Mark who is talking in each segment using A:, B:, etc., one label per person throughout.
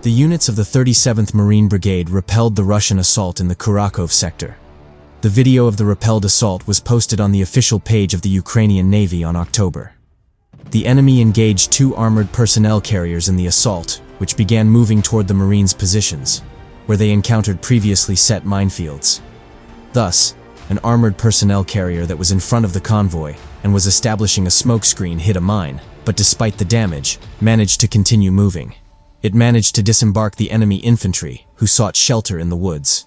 A: The units of the 37th Marine Brigade repelled the Russian assault in the Kurakhove sector. The video of the repelled assault was posted on the official page of the Ukrainian Navy on October. The enemy engaged 2 armored personnel carriers in the assault, which began moving toward the Marines' positions, where they encountered previously set minefields. Thus, an armored personnel carrier that was in front of the convoy and was establishing a smokescreen hit a mine, but despite the damage, managed to continue moving. It managed to disembark the enemy infantry, who sought shelter in the woods.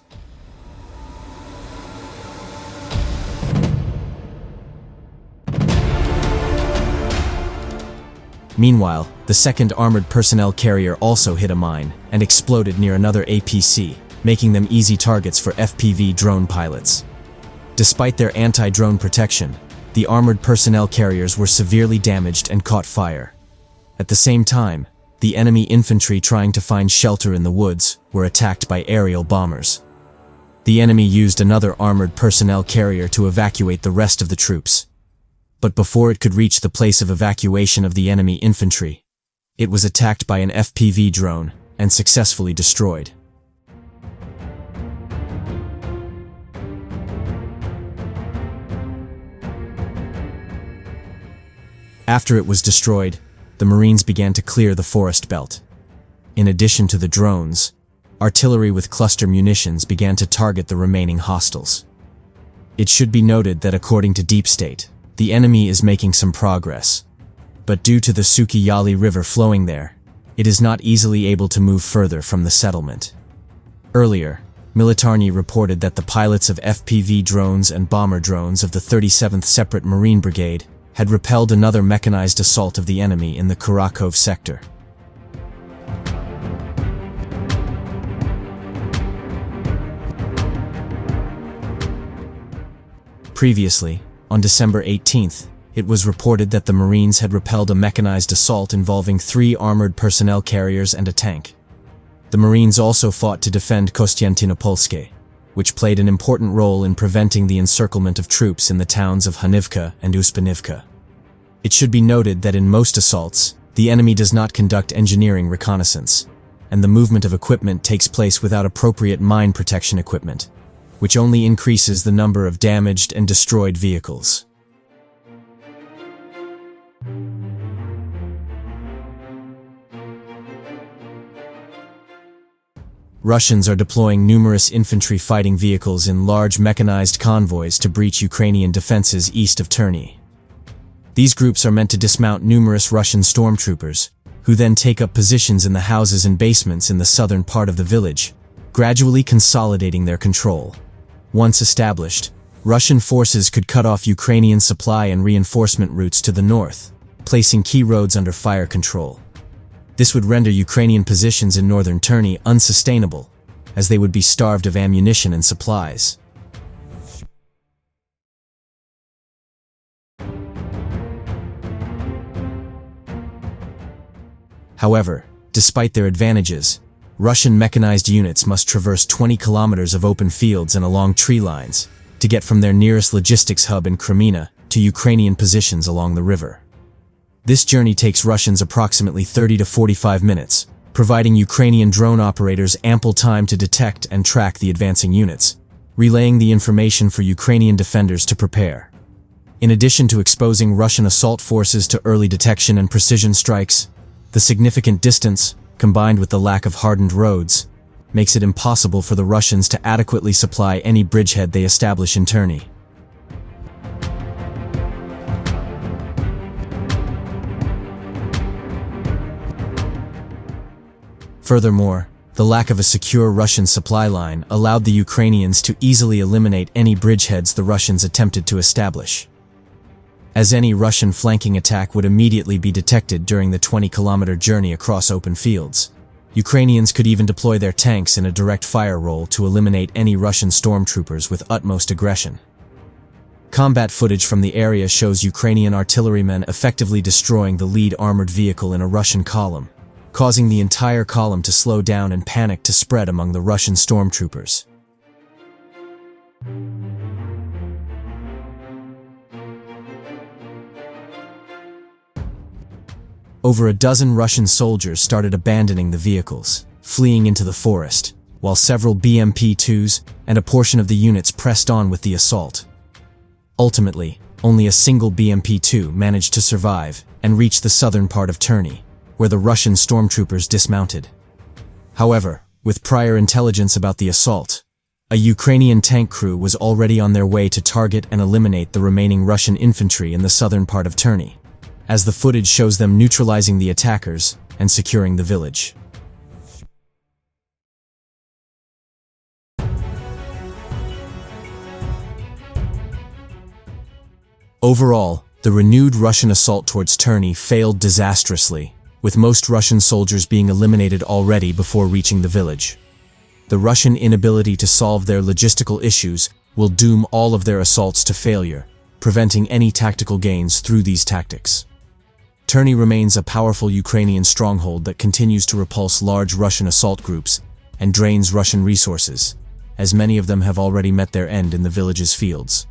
A: Meanwhile, the second armored personnel carrier also hit a mine and exploded near another APC, making them easy targets for FPV drone pilots. Despite their anti-drone protection, the armored personnel carriers were severely damaged and caught fire. At the same time, the enemy infantry trying to find shelter in the woods were attacked by aerial bombers. The enemy used another armored personnel carrier to evacuate the rest of the troops. But before it could reach the place of evacuation of the enemy infantry, it was attacked by an FPV drone and successfully destroyed. After it was destroyed, the Marines began to clear the forest belt. In addition to the drones, artillery with cluster munitions began to target the remaining hostiles. It should be noted that according to Deep State, the enemy is making some progress, but due to the Suki Yali River flowing there, it is not easily able to move further from the settlement. Earlier, Militarny reported that the pilots of FPV drones and bomber drones of the 37th Separate Marine Brigade had repelled another mechanized assault of the enemy in the Kurakhove sector. Previously, on December 18th, it was reported that the Marines had repelled a mechanized assault involving 3 armored personnel carriers and a tank. The Marines also fought to defend Kostiantynopolske, which played an important role in preventing the encirclement of troops in the towns of Hanivka and Uspanivka. It should be noted that in most assaults, the enemy does not conduct engineering reconnaissance, and the movement of equipment takes place without appropriate mine protection equipment, which only increases the number of damaged and destroyed vehicles. Russians are deploying numerous infantry fighting vehicles in large mechanized convoys to breach Ukrainian defenses east of Terny. These groups are meant to dismount numerous Russian stormtroopers, who then take up positions in the houses and basements in the southern part of the village, gradually consolidating their control. Once established, Russian forces could cut off Ukrainian supply and reinforcement routes to the north, placing key roads under fire control. This would render Ukrainian positions in northern Terny unsustainable, as they would be starved of ammunition and supplies. However, despite their advantages, Russian mechanized units must traverse 20 kilometers of open fields and along tree lines to get from their nearest logistics hub in Crimea to Ukrainian positions along the river. This journey takes Russians approximately 30 to 45 minutes, providing Ukrainian drone operators ample time to detect and track the advancing units, relaying the information for Ukrainian defenders to prepare. In addition to exposing Russian assault forces to early detection and precision strikes, the significant distance, combined with the lack of hardened roads, makes it impossible for the Russians to adequately supply any bridgehead they establish in Terny. Furthermore, the lack of a secure Russian supply line allowed the Ukrainians to easily eliminate any bridgeheads the Russians attempted to establish. As any Russian flanking attack would immediately be detected during the 20-kilometer journey across open fields, Ukrainians could even deploy their tanks in a direct fire role to eliminate any Russian stormtroopers with utmost aggression. Combat footage from the area shows Ukrainian artillerymen effectively destroying the lead armored vehicle in a Russian column, causing the entire column to slow down and panic to spread among the Russian stormtroopers. Over a dozen Russian soldiers started abandoning the vehicles, fleeing into the forest, while several BMP-2s and a portion of the units pressed on with the assault. Ultimately, only a single BMP-2 managed to survive and reach the southern part of Terni, where the Russian stormtroopers dismounted. However, with prior intelligence about the assault, a Ukrainian tank crew was already on their way to target and eliminate the remaining Russian infantry in the southern part of Terni, as the footage shows them neutralizing the attackers and securing the village. Overall, the renewed Russian assault towards Terni failed disastrously, with most Russian soldiers being eliminated already before reaching the village. The Russian inability to solve their logistical issues will doom all of their assaults to failure, preventing any tactical gains through these tactics. Terni remains a powerful Ukrainian stronghold that continues to repulse large Russian assault groups and drains Russian resources, as many of them have already met their end in the village's fields.